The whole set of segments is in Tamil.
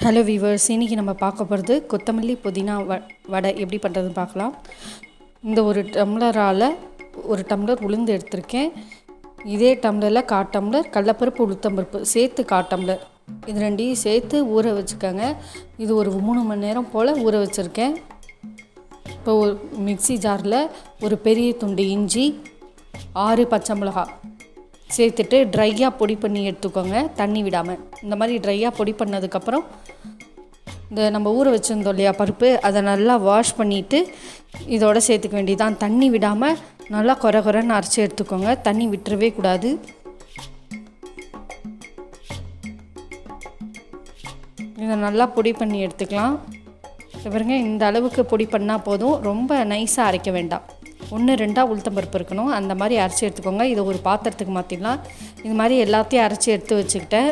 ஹலோ வீவர்ஸ், இன்றைக்கி நம்ம பார்க்க போகிறது கொத்தமல்லி புதினா வடை எப்படி பண்ணுறதுன்னு பார்க்கலாம். இந்த ஒரு டம்ளரால் ஒரு டம்ளர் உளுந்து எடுத்திருக்கேன். இதே டம்ளரில் 1/4 டம்ளர் கடலப்பருப்பு உளுத்தம்பருப்பு சேர்த்து 1/4 டம்ளர் இது ரெண்டையும் சேர்த்து ஊற வச்சுக்கோங்க. இது ஒரு 3 மணி நேரம் போல் ஊற வச்சுருக்கேன். இப்போ ஒரு மிக்ஸி ஜாரில் ஒரு பெரிய துண்டு இஞ்சி, 6 பச்சை மிளகாய் சேர்த்துட்டு ட்ரையாக பொடி பண்ணி எடுத்துக்கோங்க, தண்ணி விடாமல். இந்த மாதிரி ட்ரையாக பொடி பண்ணதுக்கப்புறம் இந்த நம்ம ஊற வச்சுருந்தோம் இல்லையா பருப்பு, அதை நல்லா வாஷ் பண்ணிவிட்டு இதோட சேர்த்துக்க வேண்டியதான். தண்ணி விடாமல் நல்லா கொரன்னு அரைச்சி எடுத்துக்கோங்க, தண்ணி விட்டுறவே கூடாது. இதை நல்லா பொடி பண்ணி எடுத்துக்கலாம். பாருங்க, இந்த அளவுக்கு பொடி பண்ணால் போதும், ரொம்ப நைஸாக அரைக்க வேண்டாம். 1-2 உளுத்தம்பருப்பு இருக்கணும், அந்த மாதிரி அரைச்சி எடுத்துக்கோங்க. இதை ஒரு பாத்திரத்துக்கு மாற்றிடலாம். இது மாதிரி எல்லாத்தையும் அரைச்சி எடுத்து வச்சுக்கிட்டேன்.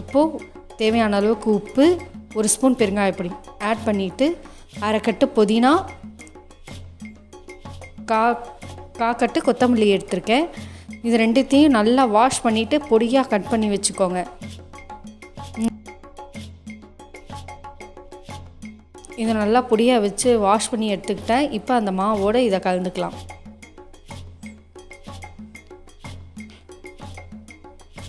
இப்போது தேவையான அளவுக்கு உப்பு, 1 ஸ்பூன் பெருங்காயப்பொடி ஆட் பண்ணிவிட்டு, 1/2 கட்டு புதினா, காக்கட்டு கொத்தமல்லி எடுத்திருக்கேன். இது ரெண்டுத்தையும் நல்லா வாஷ் பண்ணிவிட்டு பொடியாக கட் பண்ணி வச்சுக்கோங்க. இதை நல்லா பொடியாக வச்சு வாஷ் பண்ணி எடுத்துக்கிட்டேன். இப்போ அந்த மாவோடு இதை கலந்துக்கலாம்.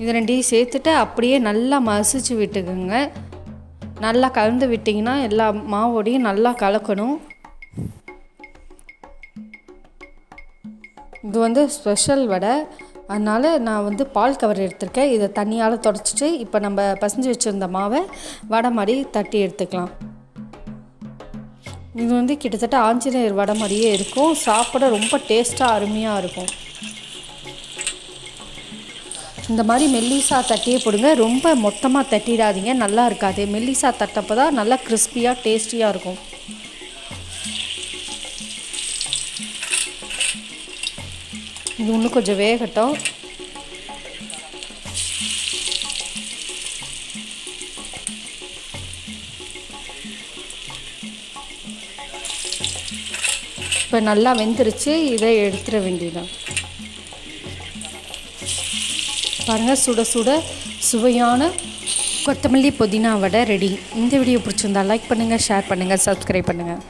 இது ரெண்டையும் சேர்த்துட்டு அப்படியே நல்லா மசிச்சு விட்டுக்குங்க. நல்லா கலந்து விட்டிங்கன்னா எல்லா மாவோடையும் நல்லா கலக்கணும். இது ஸ்பெஷல் வடை, அதனால் நான் பால் கவர் எடுத்திருக்கேன். இதை தண்ணியால் தொடச்சிட்டு இப்போ நம்ம பசஞ்சு வச்சுருந்த மாவை வடை மாதிரி தட்டி எடுத்துக்கலாம். இது கிட்டத்தட்ட ஆஞ்சநேயர் வடை மாதிரியே இருக்கும். சாப்பிட ரொம்ப டேஸ்ட்டாக அருமையாக இருக்கும். இந்த மாதிரி மெல்லிசா தட்டியே போடுங்க, ரொம்ப மொத்தமாக தட்டிடாதீங்க, நல்லா இருக்காது. மெல்லிசா தட்டப்போ தான் நல்லா கிறிஸ்பியாக டேஸ்டியாக இருக்கும். இது இன்னும் கொஞ்சம் வேகட்டும். இப்போ நல்லா வெந்துருச்சு, இதை எடுத்துட வேண்டியதான். பாருங்கள், சுட சுட சுவையான கொத்தமல்லி புதினா வடை ரெடி. இந்த வீடியோ பிடிச்சிருந்தா லைக் பண்ணுங்கள், ஷேர் பண்ணுங்கள், சப்ஸ்கிரைப் பண்ணுங்கள்.